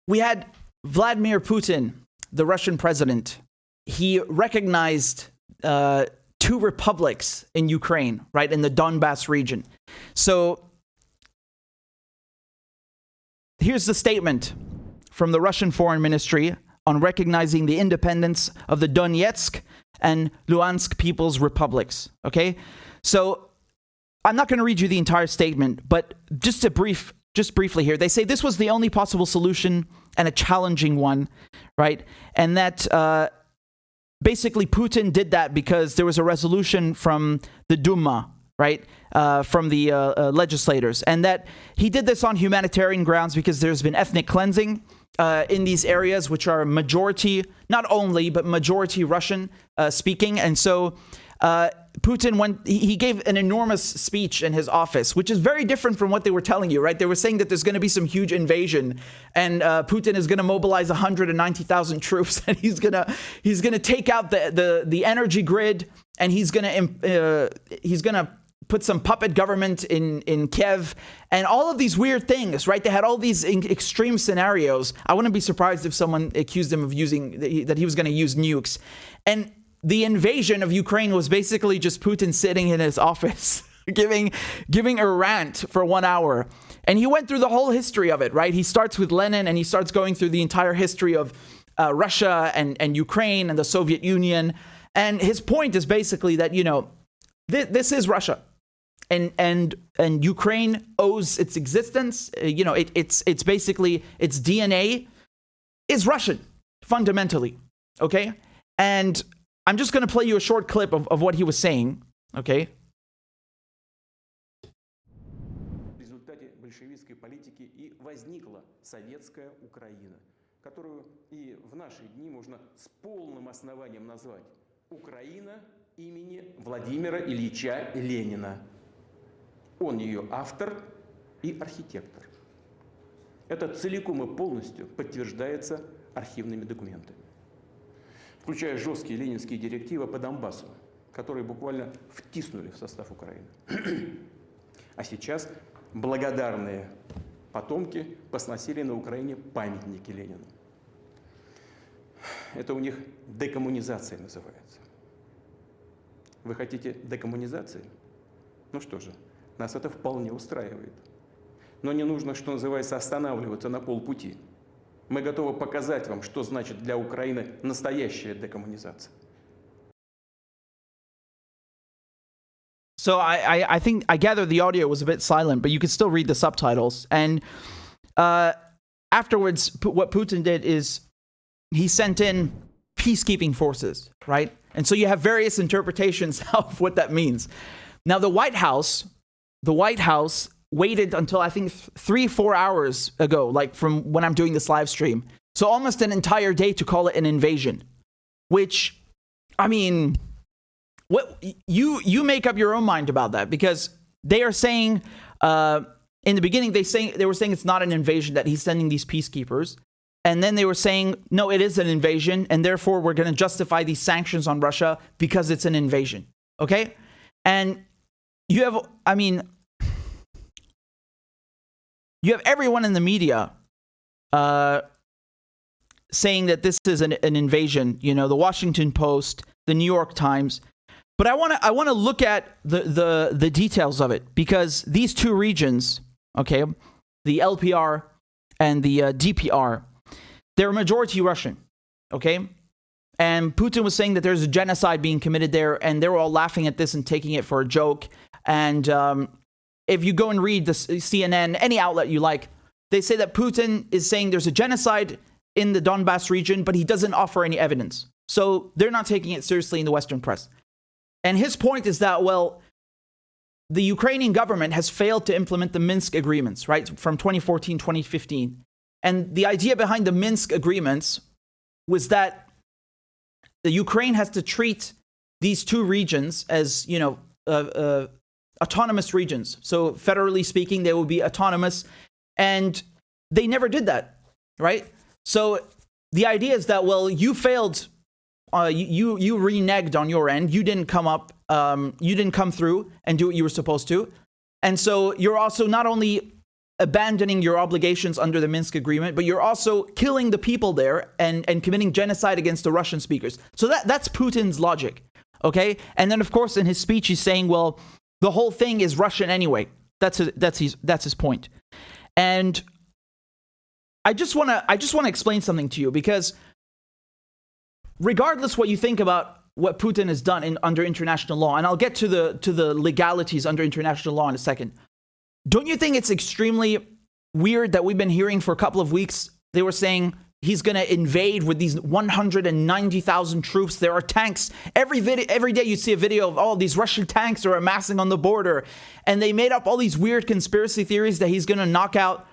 we had Vladimir Putin, the Russian president. He recognized two republics in Ukraine, right, in the Donbass region. So here's the statement from the Russian Foreign Ministry on recognizing the independence of the Donetsk and Luhansk People's Republics. Okay, so I'm not going to read you the entire statement, but just briefly here, they say this was the only possible solution and a challenging one, right? And that basically Putin did that because there was a resolution from the Duma, right? From the legislators, and that he did this on humanitarian grounds because there's been ethnic cleansing in these areas, which are majority, not only, but majority Russian speaking. And so Putin, he gave an enormous speech in his office, which is very different from what they were telling you, right? They were saying that there's going to be some huge invasion, and Putin is going to mobilize 190,000 troops, and he's going to take out the energy grid, and he's going to put some puppet government in Kiev, and all of these weird things, right? They had all these extreme scenarios. I wouldn't be surprised if someone accused him of that he was going to use nukes. And the invasion of Ukraine was basically just Putin sitting in his office, giving a rant for 1 hour. And he went through the whole history of it, right? He starts with Lenin, and he starts going through the entire history of Russia and Ukraine and the Soviet Union. And his point is basically that, this is Russia. And Ukraine owes its existence. It's basically, its DNA is Russian, fundamentally. Okay? And I'm just going to play you a short clip of what he was saying. Okay? В результате большевистской политики и возникла советская Украина, которую и в наши дни можно с полным основанием назвать Украина имени Владимира Ильича Ленина. Он ее автор и архитектор. Это целиком и полностью подтверждается архивными документами, включая жесткие ленинские директивы по Донбассу, которые буквально втиснули в состав Украины. А сейчас благодарные потомки посносили на Украине памятники Ленину. Это у них декоммунизация называется. Вы хотите декоммунизации? Ну что же, нас это вполне устраивает. Но не нужно, что называется, останавливаться на полпути. Мы готовы показать вам, что значит для Украины настоящая декоммунизация. So I gather the audio was a bit silent, but you could still read the subtitles. And afterwards, what Putin did is he sent in peacekeeping forces, right? And so you have various interpretations of what that means. Now, the White House waited until I think 3-4 hours ago, like from when I'm doing this live stream. So almost an entire day to call it an invasion, which, I mean, what you make up your own mind about that, because they are saying in the beginning they were saying it's not an invasion, that he's sending these peacekeepers, and then they were saying no, it is an invasion, and therefore we're going to justify these sanctions on Russia because it's an invasion. Okay, and you have everyone in the media saying that this is an invasion. The Washington Post, the New York Times. But I want to look at the details of it, because these two regions, okay, the LPR and the DPR, they're majority Russian, okay? And Putin was saying that there's a genocide being committed there, and they were all laughing at this and taking it for a joke. And if you go and read the CNN, any outlet you like, they say that Putin is saying there's a genocide in the Donbass region, but he doesn't offer any evidence. So they're not taking it seriously in the Western press. And his point is that, well, the Ukrainian government has failed to implement the Minsk agreements, right, from 2014, 2015. And the idea behind the Minsk agreements was that the Ukraine has to treat these two regions as, autonomous regions. So federally speaking, they will be autonomous. And they never did that, right? So the idea is that, well, you failed. You reneged on your end. You didn't come through and do what you were supposed to. And so you're also not only abandoning your obligations under the Minsk agreement, but you're also killing the people there and committing genocide against the Russian speakers. So that's Putin's logic, okay? And then, of course, in his speech, he's saying, well, the whole thing is Russian anyway. That's his point. And I just want to explain something to you, because regardless what you think about what Putin has done under international law, and I'll get to the legalities under international law in a second. Don't you think it's extremely weird that we've been hearing for a couple of weeks, they were saying he's going to invade with these 190,000 troops. There are tanks. Every day you see a video of all these Russian tanks are amassing on the border. And they made up all these weird conspiracy theories that he's going to knock out,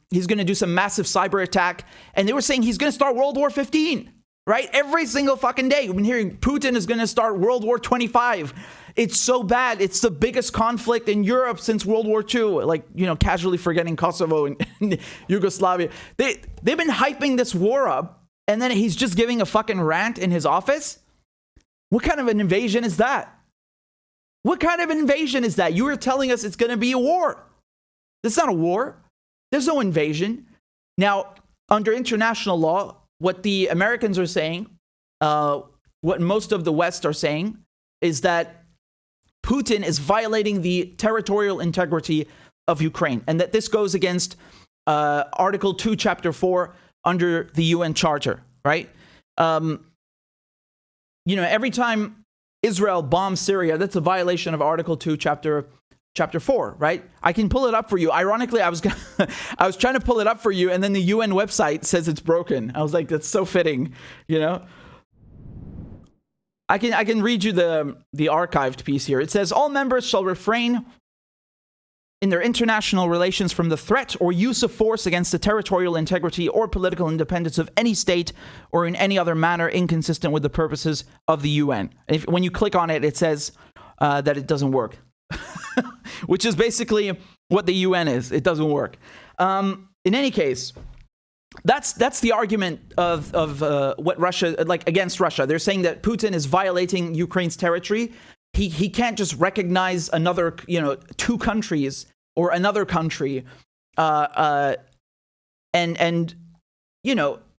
he's going to do some massive cyber attack. And they were saying he's going to start World War 15, right? Every single fucking day. We've been hearing Putin is going to start World War 25. It's so bad. It's the biggest conflict in Europe since World War II. Like, casually forgetting Kosovo and Yugoslavia. They've been hyping this war up, and then he's just giving a fucking rant in his office? What kind of an invasion is that? What kind of invasion is that? You were telling us it's going to be a war. It's not a war. There's no invasion. Now, under international law, what the Americans are saying, what most of the West are saying, is that Putin is violating the territorial integrity of Ukraine, and that this goes against Article 2, Chapter 4 under the UN Charter, right? Every time Israel bombs Syria, that's a violation of Article 2, Chapter 4, right? I can pull it up for you. Ironically, I was trying to pull it up for you, and then the UN website says it's broken. I was like, that's so fitting, I can read you the archived piece here. It says, all members shall refrain in their international relations from the threat or use of force against the territorial integrity or political independence of any state or in any other manner inconsistent with the purposes of the UN. When you click on it, it says that it doesn't work, which is basically what the UN is. It doesn't work. In any case, that's the argument of what Russia, like against Russia. They're saying that Putin is violating Ukraine's territory. He can't just recognize another, two countries or another country, and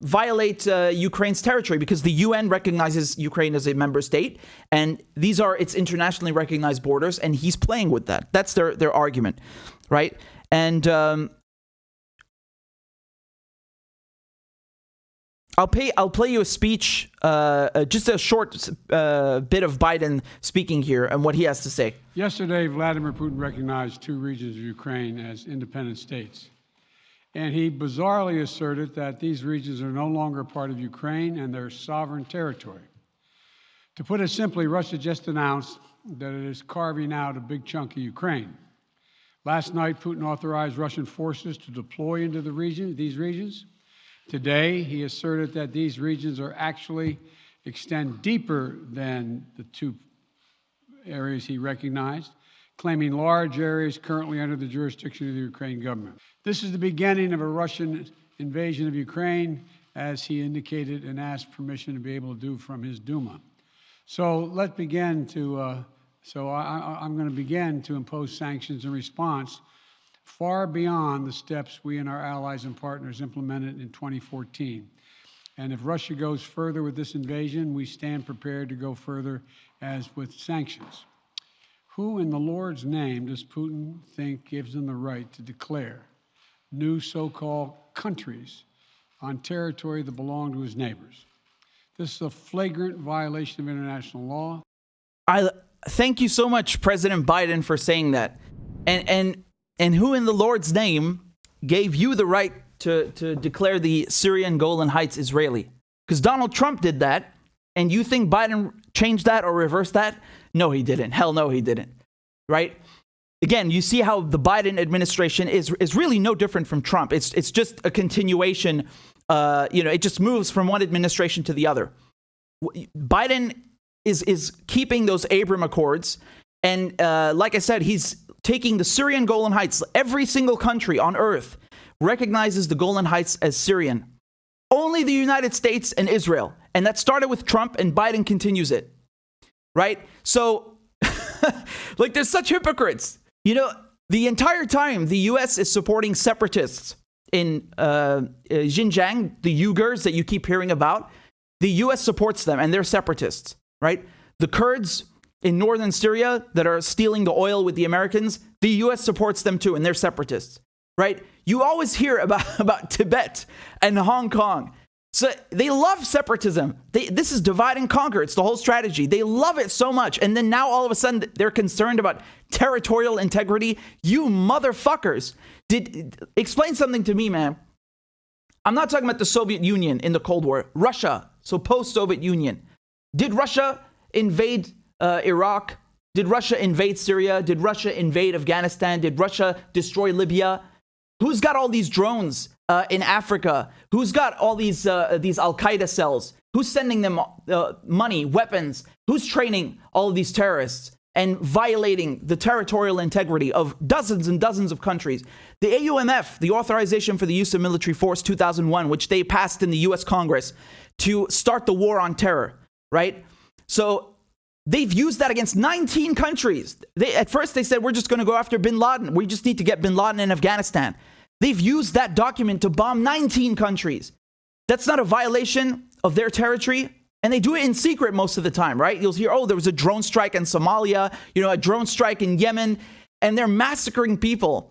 violate Ukraine's territory, because the UN recognizes Ukraine as a member state, and these are its internationally recognized borders, and he's playing with that. That's their argument, right? And I'll play you a speech, just a short bit of Biden speaking here and what he has to say. Yesterday, Vladimir Putin recognized two regions of Ukraine as independent states. And he bizarrely asserted that these regions are no longer part of Ukraine and their sovereign territory. To put it simply, Russia just announced that it is carving out a big chunk of Ukraine. Last night, Putin authorized Russian forces to deploy into these regions. Today, he asserted that these regions are actually extend deeper than the two areas he recognized, claiming large areas currently under the jurisdiction of the Ukraine government. This is the beginning of a Russian invasion of Ukraine, as he indicated and asked permission to be able to do from his Duma. So let's begin to, I'm going to begin to impose sanctions in response far beyond the steps we and our allies and partners implemented in 2014. And if Russia goes further with this invasion, we stand prepared to go further as with sanctions. Who in the Lord's name does Putin think gives him the right to declare new so-called countries on territory that belong to his neighbors? This is a flagrant violation of international law. I thank you so much, President Biden, for saying that. And who in the Lord's name gave you the right to declare the Syrian Golan Heights Israeli? Because Donald Trump did that, and you think Biden changed that or reversed that? No, he didn't. Hell no, he didn't. Right? Again, you see how the Biden administration is really no different from Trump. It's just a continuation. It just moves from one administration to the other. Biden is keeping those Abraham Accords, and like I said, he's taking the Syrian Golan Heights. Every single country on earth recognizes the Golan Heights as Syrian. Only the United States and Israel. And that started with Trump, and Biden continues it. Right? So, like, there's such hypocrites. The entire time, the U.S. is supporting separatists in Xinjiang, the Uyghurs that you keep hearing about. The U.S. supports them, and they're separatists, right? The Kurds in northern Syria that are stealing the oil with the Americans, the U.S. supports them too, and they're separatists, right? You always hear about Tibet and Hong Kong. So they love separatism. This is divide and conquer. It's the whole strategy. They love it so much. And then now all of a sudden they're concerned about territorial integrity. You motherfuckers. Explain something to me, man. I'm not talking about the Soviet Union in the Cold War. Russia, so post-Soviet Union. Did Russia invade Iraq? Did Russia invade Syria? Did Russia invade Afghanistan? Did Russia destroy Libya? Who's got all these drones in Africa? Who's got all these Al-Qaeda cells? Who's sending them money, weapons? Who's training all of these terrorists and violating the territorial integrity of dozens and dozens of countries? The AUMF, the Authorization for the Use of Military Force 2001, which they passed in the US Congress to start the war on terror, right? So they've used that against 19 countries. At first they said, we're just going to go after bin Laden. We just need to get bin Laden in Afghanistan. They've used that document to bomb 19 countries. That's not a violation of their territory. And they do it in secret most of the time, right? You'll hear, oh, there was a drone strike in Somalia, a drone strike in Yemen, and they're massacring people.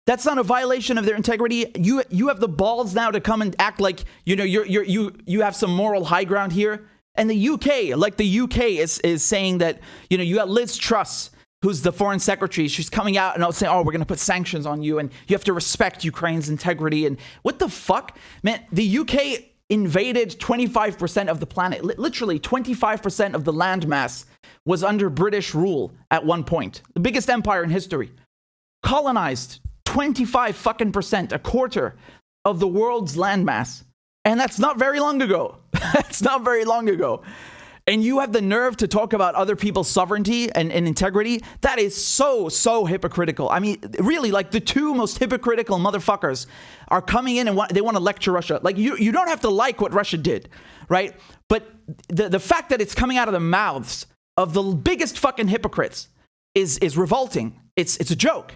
That's not a violation of their integrity. You have the balls now to come and act like, you have some moral high ground here. And the UK is saying that, you got Liz Truss, who's the foreign secretary. She's coming out and saying, oh, we're going to put sanctions on you and you have to respect Ukraine's integrity. And what the fuck? Man, the UK invaded 25% of the planet. Literally 25% of the landmass was under British rule at one point. The biggest empire in history. Colonized 25%, a quarter of the world's landmass. And that's not very long ago. That's not very long ago. And you have the nerve to talk about other people's sovereignty and integrity? That is so hypocritical. I mean, really, like the two most hypocritical motherfuckers are coming in and they want to lecture Russia. Like, you don't have to like what Russia did, right? But the fact that it's coming out of the mouths of the biggest fucking hypocrites is revolting. It's a joke.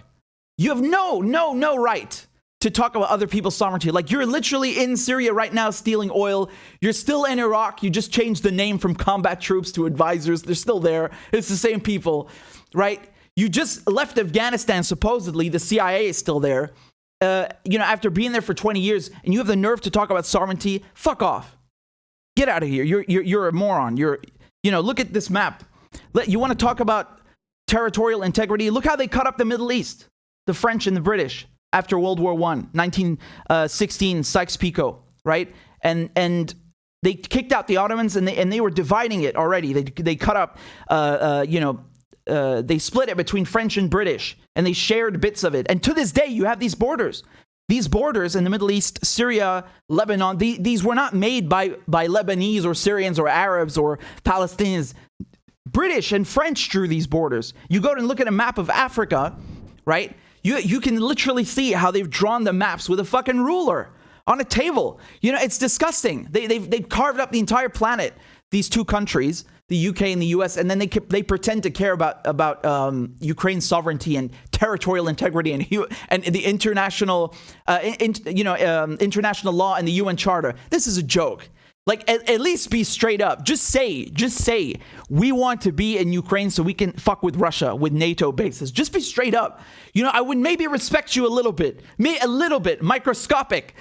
You have no right to talk about other people's sovereignty. Like, you're literally in Syria right now stealing oil. You're still in Iraq. You just changed the name from combat troops to advisors. They're still there. It's the same people, right? You just left Afghanistan, supposedly. The CIA is still there. After being there for 20 years, and you have the nerve to talk about sovereignty. Fuck off. Get out of here. You're a moron. Look at this map. You want to talk about territorial integrity? Look how they cut up the Middle East. The French and the British. After World War I, 1916, Sykes-Picot, right? And they kicked out the Ottomans, and they were dividing it already. They cut up, they split it between French and British, and they shared bits of it. And to this day, you have these borders. These borders in the Middle East, Syria, Lebanon, these were not made by Lebanese or Syrians or Arabs or Palestinians. British and French drew these borders. You go and look at a map of Africa, right? You can literally see how they've drawn the maps with a fucking ruler on a table. It's disgusting. They've carved up the entire planet, these two countries, the UK and the US, and then they pretend to care about Ukraine's sovereignty and territorial integrity and the international international law and the UN Charter. This is a joke. Like, at least be straight up. Just say, we want to be in Ukraine so we can fuck with Russia, with NATO bases. Just be straight up. I would maybe respect you a little bit, microscopic,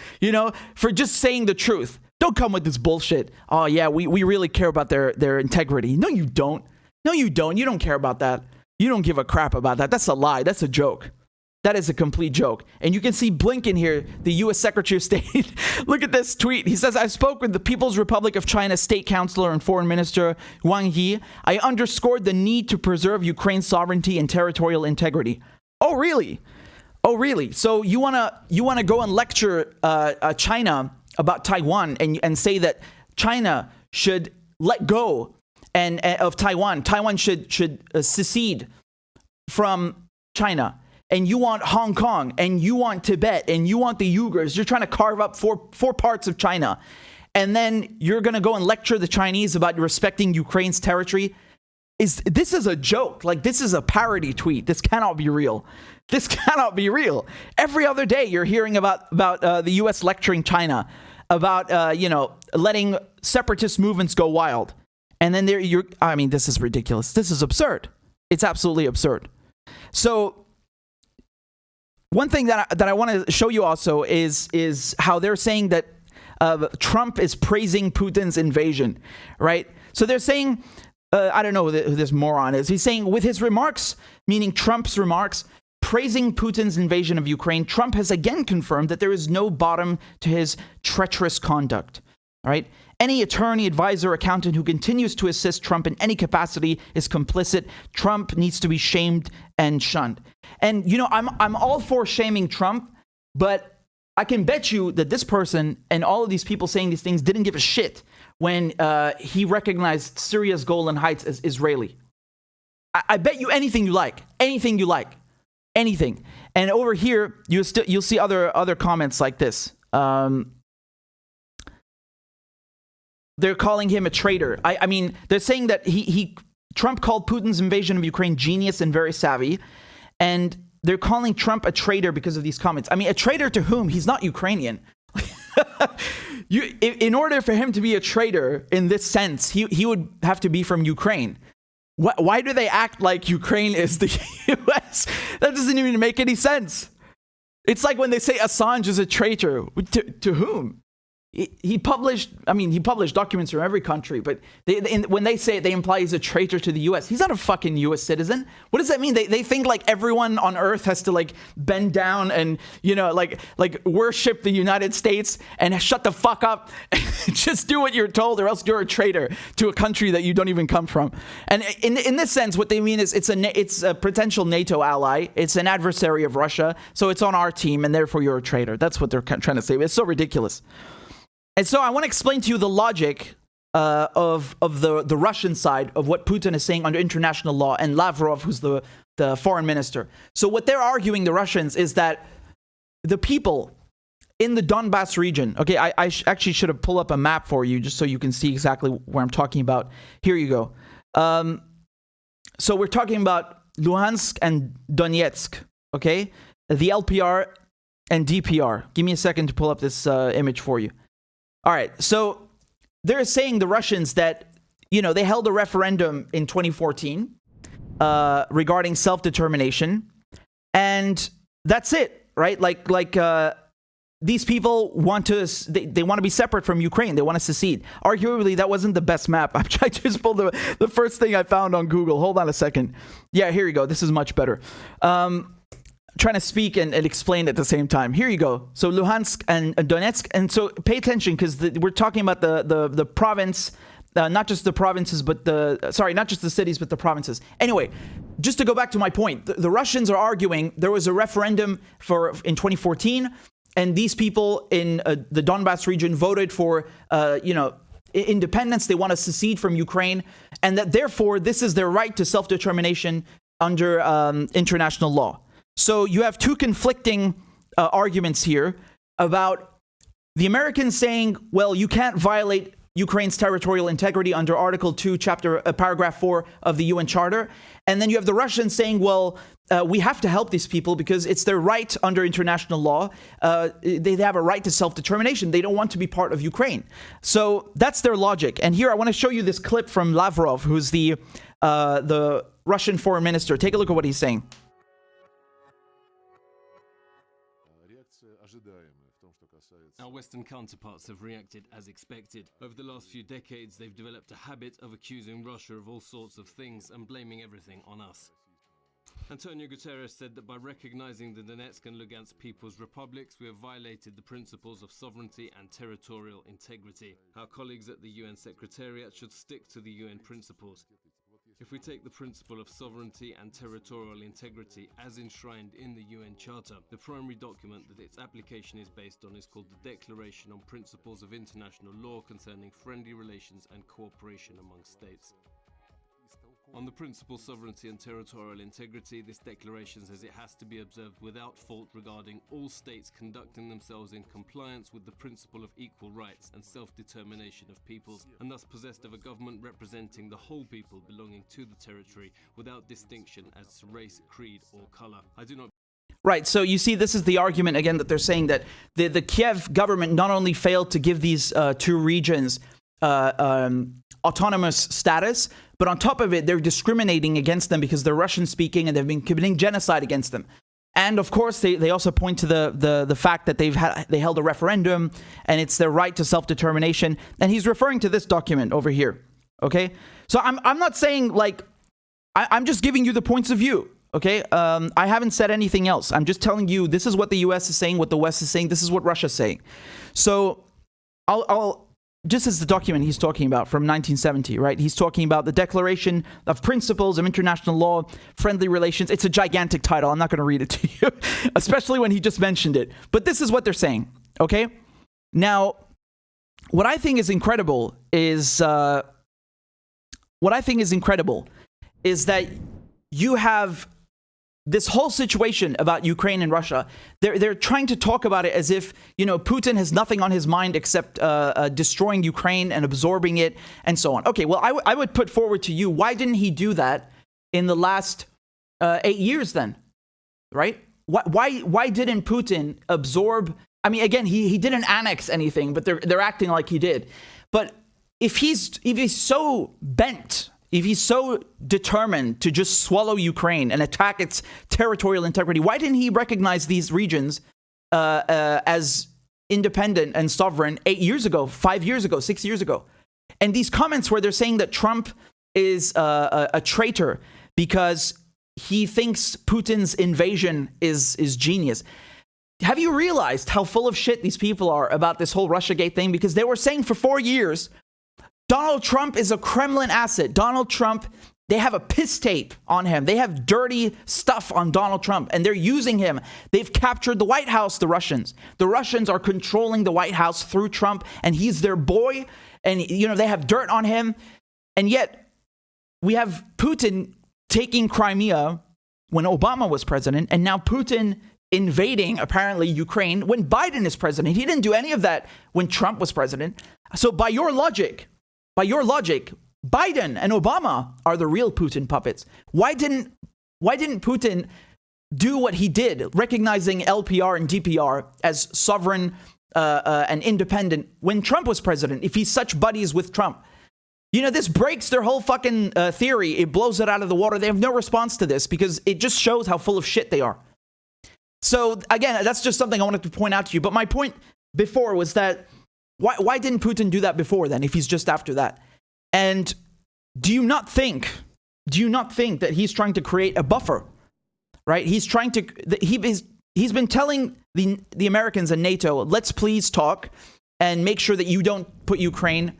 for just saying the truth. Don't come with this bullshit. Oh, yeah, we really care about their integrity. No, you don't. You don't care about that. You don't give a crap about that. That's a lie. That's a joke. That is a complete joke. And you can see Blinken here, the U.S. Secretary of State. Look at this tweet. He says, I spoke with the People's Republic of China State Counselor and Foreign Minister Wang Yi. I underscored the need to preserve Ukraine's sovereignty and territorial integrity. Oh, really? So you wanna go and lecture China about Taiwan and say that China should let go of Taiwan. Taiwan should secede from China. And you want Hong Kong, and you want Tibet, and you want the Uyghurs. You're trying to carve up four parts of China. And then you're going to go and lecture the Chinese about respecting Ukraine's territory. this is a joke. Like, this is a parody tweet. This cannot be real. This cannot be real. Every other day you're hearing about the US lecturing China about letting separatist movements go wild. And then this is ridiculous. This is absurd. It's absolutely absurd. So one thing that I want to show you also is how they're saying that Trump is praising Putin's invasion, right? So they're saying, I don't know who this moron is. He's saying with his remarks, meaning Trump's remarks, praising Putin's invasion of Ukraine, Trump has again confirmed that there is no bottom to his treacherous conduct. All right. Any attorney, advisor, accountant who continues to assist Trump in any capacity is complicit. Trump needs to be shamed and shunned. And, I'm all for shaming Trump, but I can bet you that this person and all of these people saying these things didn't give a shit when he recognized Syria's Golan Heights as Israeli. I bet you anything you like. Anything. And over here, you'll see other comments like this. They're calling him a traitor. I mean, they're saying that Trump called Putin's invasion of Ukraine genius and very savvy, and they're calling Trump a traitor because of these comments. I mean, a traitor to whom? He's not Ukrainian. In order for him to be a traitor in this sense, he would have to be from Ukraine. Why do they act like Ukraine is the US? That doesn't even make any sense. It's like when they say Assange is a traitor. To whom? He published documents from every country, but when they say it, they imply he's a traitor to the US. He's not a fucking US citizen. What does that mean? They think like everyone on earth has to like bend down and, like worship the United States and shut the fuck up and just do what you're told, or else you're a traitor to a country that you don't even come from. And in this sense, what they mean is it's a potential NATO ally. It's an adversary of Russia. So it's on our team and therefore you're a traitor. That's what they're trying to say. It's so ridiculous. And so I want to explain to you the logic of the Russian side of what Putin is saying under international law, and Lavrov, who's the foreign minister. So what they're arguing, the Russians, is that the people in the Donbass region, okay, I actually should have pulled up a map for you just so you can see exactly where I'm talking about. Here you go. So we're talking about Luhansk and Donetsk, okay? The LPR and DPR. Give me a second to pull up this image for you. All right, so they're saying, the Russians, that, they held a referendum in 2014 regarding self-determination, and that's it, right? Like these people want to, they want to be separate from Ukraine. They want to secede. Arguably, that wasn't the best map. I just pulled the first thing I found on Google. Hold on a second. Yeah, here you go. This is much better. Trying to speak and explain at the same time. Here you go. So Luhansk and Donetsk. And so pay attention, because we're talking about the province, not just the provinces, but not just the cities, but the provinces. Anyway, just to go back to my point, the Russians are arguing there was a referendum in 2014, and these people in the Donbass region voted for, independence. They want to secede from Ukraine, and that therefore this is their right to self-determination under international law. So you have two conflicting arguments here about the Americans saying, well, you can't violate Ukraine's territorial integrity under Article 2, Paragraph 4 of the UN Charter. And then you have the Russians saying, well, we have to help these people because it's their right under international law. They have a right to self-determination. They don't want to be part of Ukraine. So that's their logic. And here I want to show you this clip from Lavrov, who's the Russian foreign minister. Take a look at what he's saying. Our Western counterparts have reacted as expected. Over the last few decades, they've developed a habit of accusing Russia of all sorts of things and blaming everything on us. Antonio Guterres said that by recognizing the Donetsk and Lugansk People's Republics, we have violated the principles of sovereignty and territorial integrity. Our colleagues at the UN Secretariat should stick to the UN principles. If we take the principle of sovereignty and territorial integrity as enshrined in the UN Charter, the primary document that its application is based on is called the Declaration on Principles of International Law Concerning Friendly Relations and Cooperation Among States. On the principle sovereignty and territorial integrity, this declaration says it has to be observed without fault regarding all states conducting themselves in compliance with the principle of equal rights and self-determination of peoples, and thus possessed of a government representing the whole people belonging to the territory without distinction as to race, creed, or color. I do not. Right, so you see, this is the argument, again, that they're saying that the Kiev government not only failed to give these two regions autonomous status, but on top of it, they're discriminating against them because they're Russian-speaking and they've been committing genocide against them. And of course, they also point to the fact that they held a referendum and it's their right to self-determination. And he's referring to this document over here, okay? So I'm not saying, like, I'm just giving you the points of view. Okay, I haven't said anything else. I'm just telling you this is what the U.S. is saying, what the West is saying. This is what Russia's saying. So I'll just as the document he's talking about from 1970, right? He's talking about the Declaration of Principles of International Law, Friendly Relations. It's a gigantic title. I'm not going to read it to you, especially when he just mentioned it. But this is what they're saying, okay? Now, what I think is incredible is that you have this whole situation about Ukraine and Russia. They're trying to talk about it as if, you know, Putin has nothing on his mind except destroying Ukraine and absorbing it and so on. Okay, well, I would put forward to you, why didn't he do that in the last 8 years then, right? Why didn't Putin absorb? I mean, again, he didn't annex anything, but they're acting like he did. But if he's so bent, if he's so determined to just swallow Ukraine and attack its territorial integrity, why didn't he recognize these regions as independent and sovereign 8 years ago, 5 years ago, 6 years ago? And these comments where they're saying that Trump is a traitor because he thinks Putin's invasion is genius. Have you realized how full of shit these people are about this whole Russiagate thing? Because they were saying for 4 years, Donald Trump is a Kremlin asset. Donald Trump, they have a piss tape on him. They have dirty stuff on Donald Trump, and they're using him. They've captured the White House, the Russians. The Russians are controlling the White House through Trump, and he's their boy, and, you know, they have dirt on him. And yet, we have Putin taking Crimea when Obama was president, and now Putin invading, apparently, Ukraine when Biden is president. He didn't do any of that when Trump was president. So by your logic, Biden and Obama are the real Putin puppets. Why didn't Putin do what he did, recognizing LPR and DPR as sovereign and independent when Trump was president, if he's such buddies with Trump? You know, this breaks their whole fucking theory. It blows it out of the water. They have no response to this because it just shows how full of shit they are. So again, that's just something I wanted to point out to you. But my point before was that why didn't Putin do that before then, if he's just after that? And do you not think that he's trying to create a buffer, right? He's trying to, he's been telling the Americans and NATO, let's please talk and make sure that you don't put Ukraine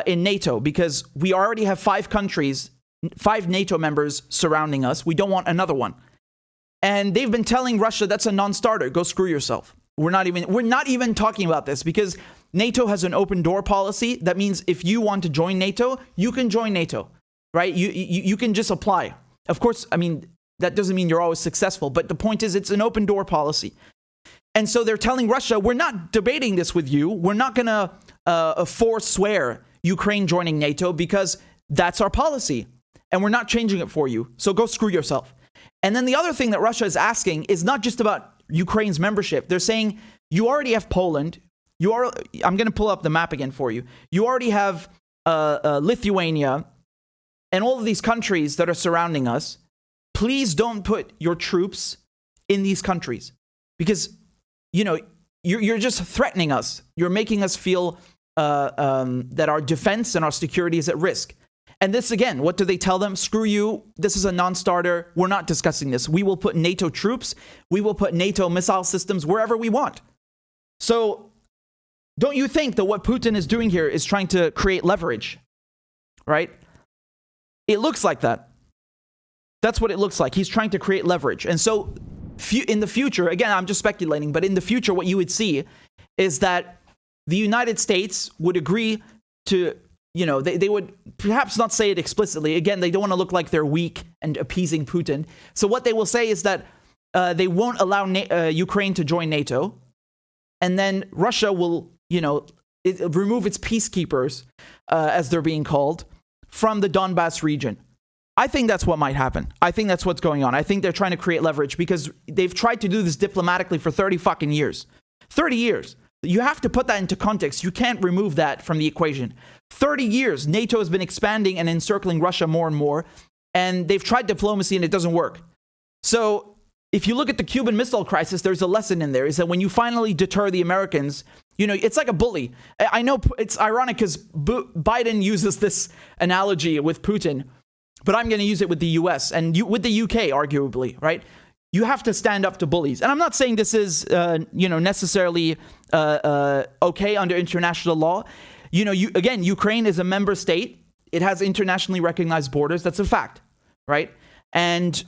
in NATO, because we already have 5 countries, 5 NATO members surrounding us. We don't want another one. And they've been telling Russia, that's a non-starter. Go screw yourself. We're not even talking about this because NATO has an open door policy. That means if you want to join NATO, you can join NATO, right? You can just apply. Of course, I mean, that doesn't mean you're always successful, but the point is it's an open door policy. And so they're telling Russia, we're not debating this with you. We're not going to forswear Ukraine joining NATO because that's our policy. And we're not changing it for you. So go screw yourself. And then the other thing that Russia is asking is not just about Ukraine's membership. They're saying, you already have Poland. I'm going to pull up the map again for you. You already have Lithuania and all of these countries that are surrounding us. Please don't put your troops in these countries because, you know, you're just threatening us. You're making us feel that our defense and our security is at risk. And this, again, what do they tell them? Screw you. This is a non-starter. We're not discussing this. We will put NATO troops. We will put NATO missile systems wherever we want. So don't you think that what Putin is doing here is trying to create leverage, right? It looks like that. That's what it looks like. He's trying to create leverage. And so in the future, again, I'm just speculating, but in the future, what you would see is that the United States would agree to they would perhaps not say it explicitly. Again, they don't want to look like they're weak and appeasing Putin. So what they will say is that they won't allow Ukraine to join NATO. And then Russia will, remove its peacekeepers, as they're being called, from the Donbass region. I think that's what might happen. I think that's what's going on. I think they're trying to create leverage because they've tried to do this diplomatically for 30 fucking years. 30 years. You have to put that into context. You can't remove that from the equation. 30 years, NATO has been expanding and encircling Russia more and more, and they've tried diplomacy and it doesn't work. So if you look at the Cuban Missile Crisis, there's a lesson in there, is that when you finally deter the Americans, it's like a bully. I know it's ironic because Biden uses this analogy with Putin, but I'm going to use it with the US and with the UK, arguably, right? You have to stand up to bullies. And I'm not saying this is, necessarily okay under international law. Again, Ukraine is a member state. It has internationally recognized borders. That's a fact, right? And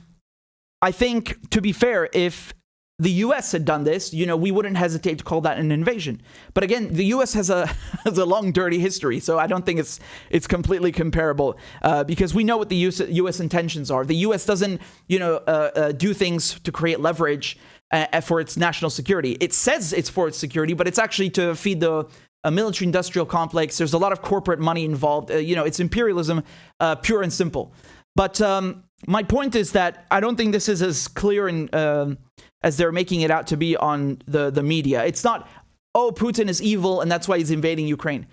I think, to be fair, if the US had done this, we wouldn't hesitate to call that an invasion. But again, the US has a long, dirty history, so I don't think it's completely comparable because we know what the US intentions are. The US doesn't, do things to create leverage for its national security. It says it's for its security, but it's actually to feed the military-industrial complex. There's a lot of corporate money involved. It's imperialism, pure and simple. But my point is that I don't think this is as clear and as they're making it out to be on the media. It's not, Putin is evil and that's why he's invading Ukraine.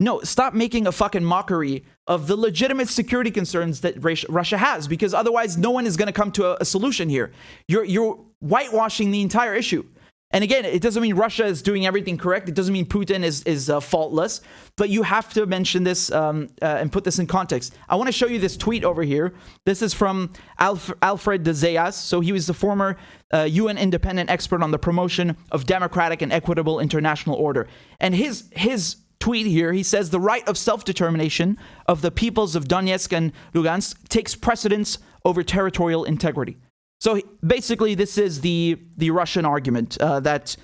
No, stop making a fucking mockery of the legitimate security concerns that Russia has, because otherwise no one is going to come to a solution here. You're whitewashing the entire issue. And again, it doesn't mean Russia is doing everything correct. It doesn't mean Putin is faultless. But you have to mention this and put this in context. I want to show you this tweet over here. This is from Alfred de Zayas. So he was the former UN independent expert on the promotion of democratic and equitable international order. And his tweet here, he says, the right of self-determination of the peoples of Donetsk and Lugansk takes precedence over territorial integrity. So basically, this is the Russian argument that,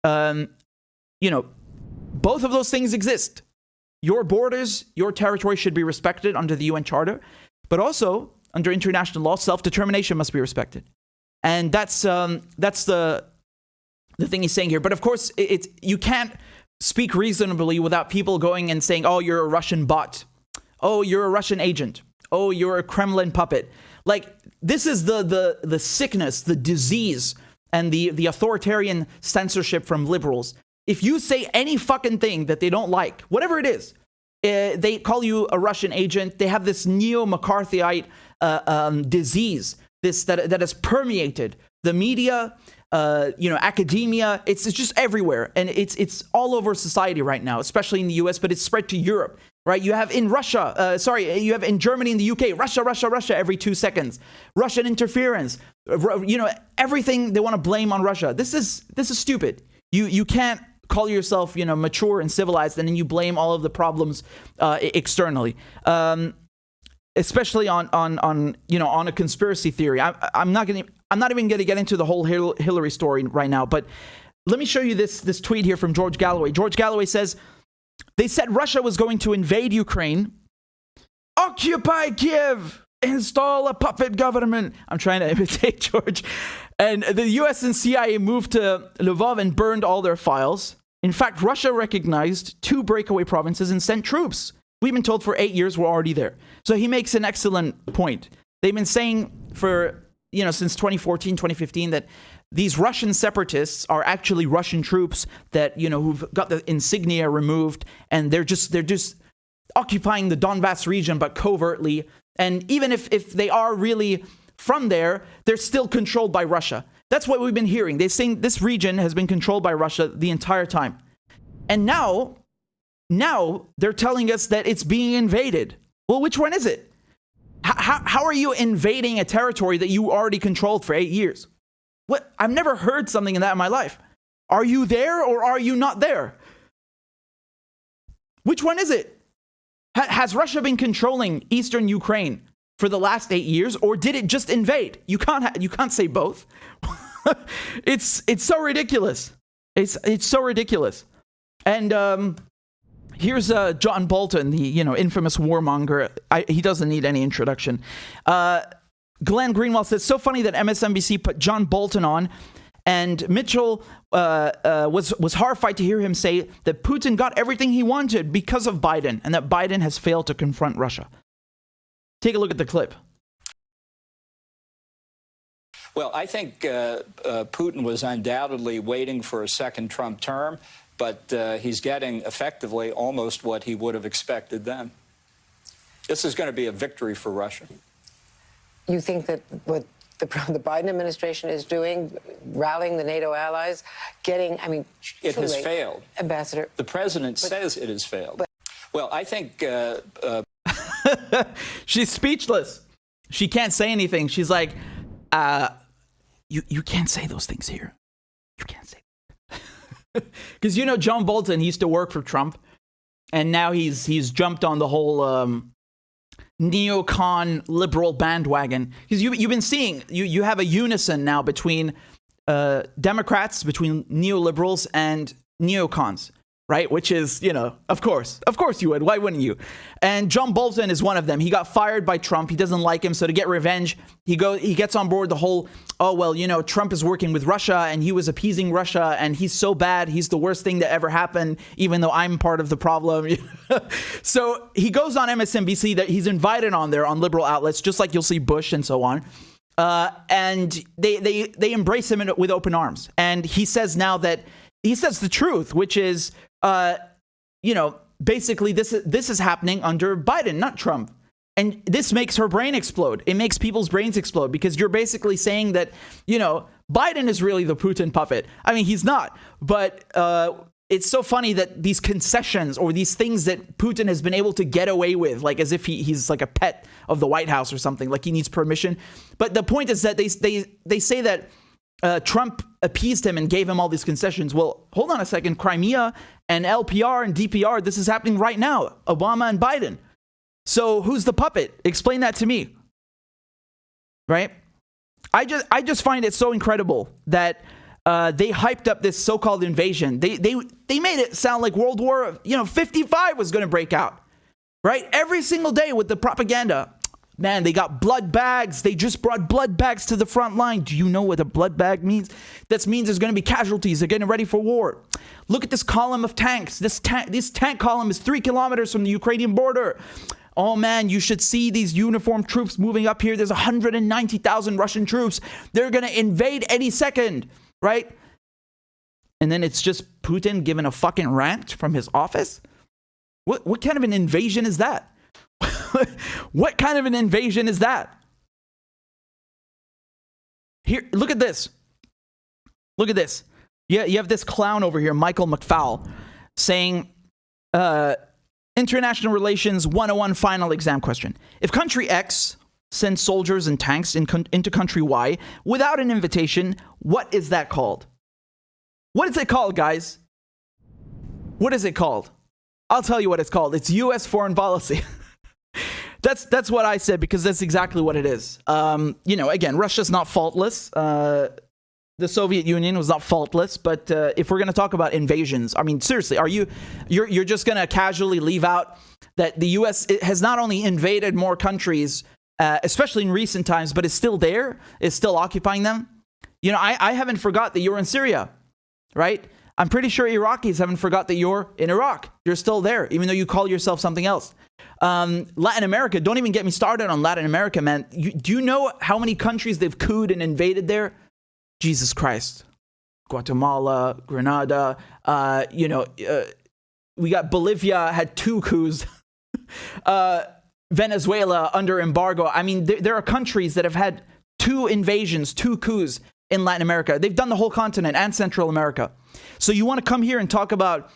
both of those things exist. Your borders, your territory should be respected under the UN Charter, but also under international law, self-determination must be respected. And that's the thing he's saying here. But of course, you can't speak reasonably without people going and saying, oh, you're a Russian bot. Oh, you're a Russian agent. Oh, you're a Kremlin puppet. Like, this is the sickness, the disease, and the authoritarian censorship from liberals. If you say any fucking thing that they don't like, whatever it is, they call you a Russian agent. They have this neo-McCarthyite disease that has permeated the media, academia. It's just everywhere, and it's all over society right now, especially in the US, but it's spread to Europe. Right, you have in Russia, you have in Germany and the UK, Russia every 2 seconds. Russian interference, everything they want to blame on Russia. This is stupid. You can't call yourself, mature and civilized, and then you blame all of the problems externally, especially on a conspiracy theory. I'm not even going to get into the whole Hillary story right now, but let me show you this tweet here from George Galloway. George Galloway says, they said Russia was going to invade Ukraine, occupy Kiev, install a puppet government. I'm trying to imitate George. And the US and CIA moved to Lvov and burned all their files. In fact, Russia recognized 2 breakaway provinces and sent troops. We've been told for 8 years we're already there. So he makes an excellent point. They've been saying for, since 2014, 2015 that these Russian separatists are actually Russian troops that, who've got the insignia removed, and they're just occupying the Donbass region, but covertly. And even if they are really from there, they're still controlled by Russia. That's what we've been hearing. They're saying this region has been controlled by Russia the entire time. And now they're telling us that it's being invaded. Well, which one is it? How are you invading a territory that you already controlled for 8 years? What? I've never heard something in that in my life. Are you there or are you not there? Which one is it? Has Russia been controlling eastern Ukraine for the last 8 years, or did it just invade? You can't say both. It's so ridiculous. It's so ridiculous. And Here's John Bolton, the infamous warmonger. He doesn't need any introduction. Glenn Greenwald says, so funny that MSNBC put John Bolton on, and Mitchell was horrified to hear him say that Putin got everything he wanted because of Biden, and that Biden has failed to confront Russia. Take a look at the clip. Well, I think Putin was undoubtedly waiting for a second Trump term, but he's getting effectively almost what he would have expected then. This is going to be a victory for Russia. You think that what the Biden administration is doing, rallying the NATO allies, getting, it has failed. Ambassador. The president says it has failed. Well, I think... She's speechless. She can't say anything. She's like, you can't say those things here. You can't say. Because John Bolton, he used to work for Trump, and now he's jumped on the whole neocon liberal bandwagon. Because you've been seeing you have a unison now between Democrats, between neoliberals and neocons, right? Which is, of course you would. Why wouldn't you? And John Bolton is one of them. He got fired by Trump. He doesn't like him. So to get revenge, he gets on board the whole, Trump is working with Russia and he was appeasing Russia and he's so bad. He's the worst thing that ever happened, even though I'm part of the problem. So he goes on MSNBC, that he's invited on there on liberal outlets, just like you'll see Bush and so on. And they embrace him with open arms. And he says now that he says the truth, which is, basically this is happening under Biden, not Trump. And this makes her brain explode. It makes people's brains explode because you're basically saying that, Biden is really the Putin puppet. I mean, he's not. But it's so funny that these concessions or these things that Putin has been able to get away with, like as if he's like a pet of the White House or something, like he needs permission. But the point is that they say that Trump appeased him and gave him all these concessions. Well, hold on a second. Crimea and LPR and DPR, this is happening right now. Obama and Biden. So who's the puppet? Explain that to me. Right? I just find it so incredible that they hyped up this so-called invasion. They made it sound like World War 55 was going to break out. Right? Every single day with the propaganda. Man, they got blood bags. They just brought blood bags to the front line. Do you know what a blood bag means? That means there's going to be casualties. They're getting ready for war. Look at this column of tanks. This tank column is 3 kilometers from the Ukrainian border. Oh, man, you should see these uniformed troops moving up here. There's 190,000 Russian troops. They're going to invade any second, right? And then it's just Putin giving a fucking rant from his office? What kind of an invasion is that? What kind of an invasion is that? Here, look at this. Look at this. Yeah, you have this clown over here, Michael McFowle, saying, International Relations 101 final exam question. If country X sends soldiers and tanks into country Y without an invitation, what is that called? What is it called, guys? What is it called? I'll tell you what it's called. It's U.S. foreign policy. That's what I said, because that's exactly what it is. Again, Russia's not faultless. The Soviet Union was not faultless. But if we're going to talk about invasions, I mean, seriously, you're just going to casually leave out that the U.S. has not only invaded more countries, especially in recent times, but is still there, is still occupying them? I haven't forgot that you're in Syria, right? I'm pretty sure Iraqis haven't forgot that you're in Iraq. You're still there, even though you call yourself something else. Latin America, don't even get me started on Latin America, man. Do you know how many countries they've couped and invaded there? Jesus Christ. Guatemala, Grenada, we got Bolivia, had 2 coups. Venezuela under embargo. I mean, there are countries that have had 2 invasions, 2 coups in Latin America. They've done the whole continent and Central America. So you want to come here and talk about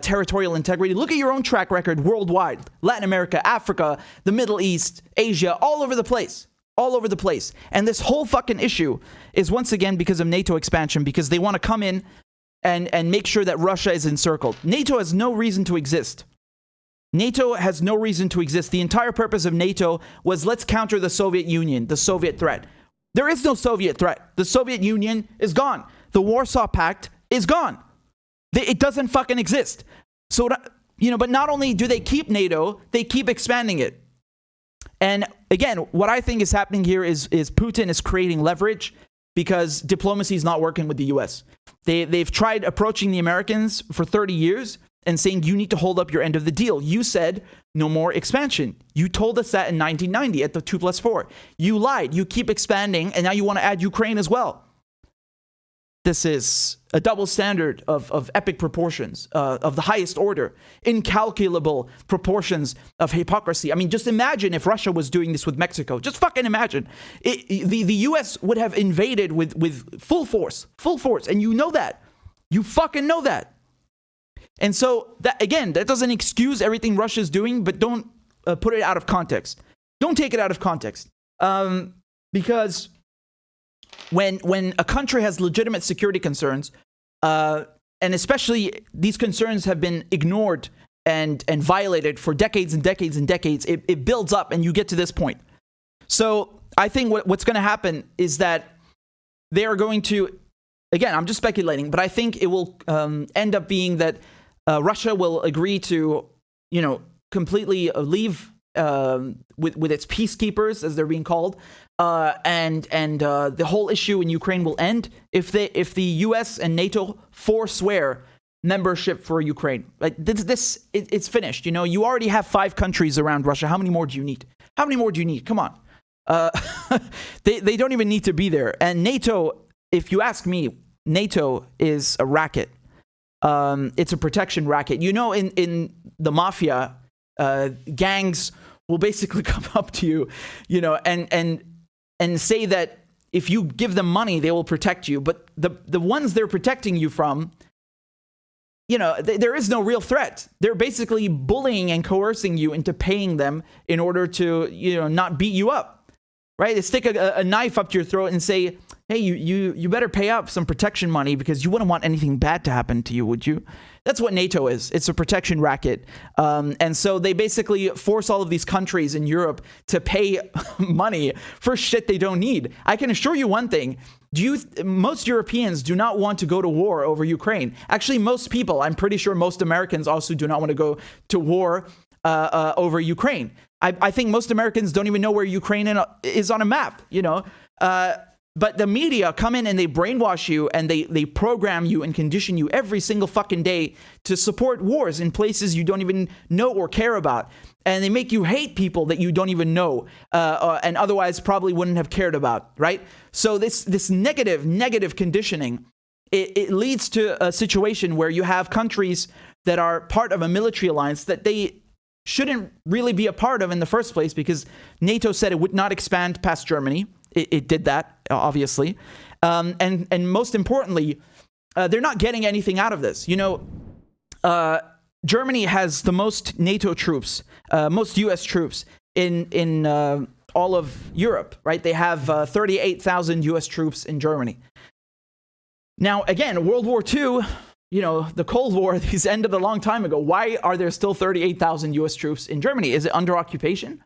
territorial integrity? Look at your own track record worldwide. Latin America, Africa, the Middle East, Asia, all over the place. All over the place. And this whole fucking issue is once again because of NATO expansion, because they want to come in and make sure that Russia is encircled. NATO has no reason to exist. NATO has no reason to exist. The entire purpose of NATO was, let's counter the Soviet Union, the Soviet threat. There is no Soviet threat. The Soviet Union is gone. The Warsaw Pact is gone. It doesn't fucking exist. So But not only do they keep NATO, they keep expanding it. And again, what I think is happening here is Putin is creating leverage because diplomacy is not working with the US. They've tried approaching the Americans for 30 years and saying, you need to hold up your end of the deal. You said no more expansion. You told us that in 1990 at the 2+4. You lied. You keep expanding, and now you want to add Ukraine as well. This is a double standard of epic proportions, of the highest order, incalculable proportions of hypocrisy. I mean, just imagine if Russia was doing this with Mexico. Just fucking imagine. The US would have invaded with full force, and you know that. You fucking know that. And so, that doesn't excuse everything Russia's doing, but don't put it out of context. Don't take it out of context. Because when a country has legitimate security concerns, and especially these concerns have been ignored and violated for decades and decades and decades, it builds up and you get to this point. So I think what's going to happen is that they are going to, again, I'm just speculating, but I think it will end up being that Russia will agree to, completely leave with its peacekeepers, as they're being called, and the whole issue in Ukraine will end if the U.S. and NATO forswear membership for Ukraine. Like it's finished. You already have 5 countries around Russia. How many more do you need? Come on. They don't even need to be there. And NATO, if you ask me, NATO is a racket. It's a protection racket. In the mafia, gangs will basically come up to you, and say that if you give them money, they will protect you. But the ones they're protecting you from, there is no real threat. They're basically bullying and coercing you into paying them in order to, not beat you up, right? They stick a knife up to your throat and say, hey, you better pay up some protection money because you wouldn't want anything bad to happen to you, would you? That's what NATO is. It's a protection racket. And so they basically force all of these countries in Europe to pay money for shit they don't need. I can assure you one thing. Most Europeans do not want to go to war over Ukraine. Actually, most people, I'm pretty sure most Americans also do not want to go to war over Ukraine. I think most Americans don't even know where Ukraine is on a map, But the media come in and they brainwash you and they program you and condition you every single fucking day to support wars in places you don't even know or care about. And they make you hate people that you don't even know and otherwise probably wouldn't have cared about, right? So this negative conditioning, it leads to a situation where you have countries that are part of a military alliance that they shouldn't really be a part of in the first place because NATO said it would not expand past Germany. It did that, obviously. And most importantly, they're not getting anything out of this. Germany has the most NATO troops, most U.S. troops in all of Europe, right? They have 38,000 U.S. troops in Germany. Now, again, World War II, the Cold War, these ended a long time ago. Why are there still 38,000 U.S. troops in Germany? Is it under occupation?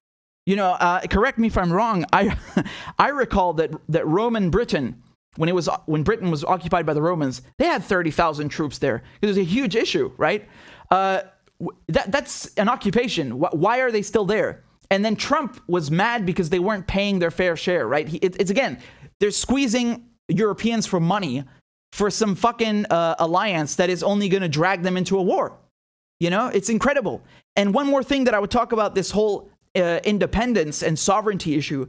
Correct me if I'm wrong. I recall that Roman Britain, when Britain was occupied by the Romans, they had 30,000 troops there. It was a huge issue, right? That's an occupation. Why are they still there? And then Trump was mad because they weren't paying their fair share, right? It's again, they're squeezing Europeans for money for some fucking alliance that is only going to drag them into a war. It's incredible. And one more thing that I would talk about this whole independence and sovereignty issue,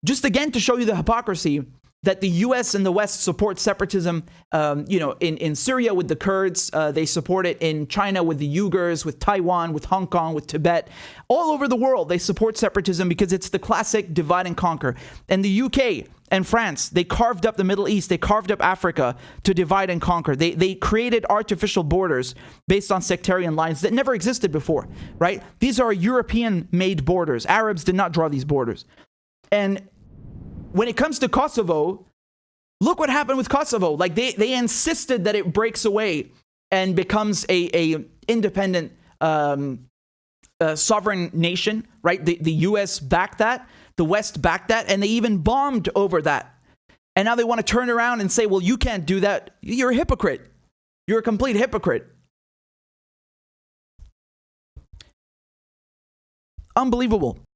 just again to show you the hypocrisy that the U.S. and the West support separatism, in Syria with the Kurds, they support it in China with the Uyghurs, with Taiwan, with Hong Kong, with Tibet. All over the world, they support separatism because it's the classic divide and conquer. And the UK and France, they carved up the Middle East, they carved up Africa to divide and conquer. They created artificial borders based on sectarian lines that never existed before, right? These are European-made borders. Arabs did not draw these borders. And when it comes to Kosovo, look what happened with Kosovo. Like they insisted that it breaks away and becomes a independent sovereign nation, right? The U.S. backed that, the West backed that, and they even bombed over that. And now they want to turn around and say, well, you can't do that. You're a hypocrite. You're a complete hypocrite. Unbelievable.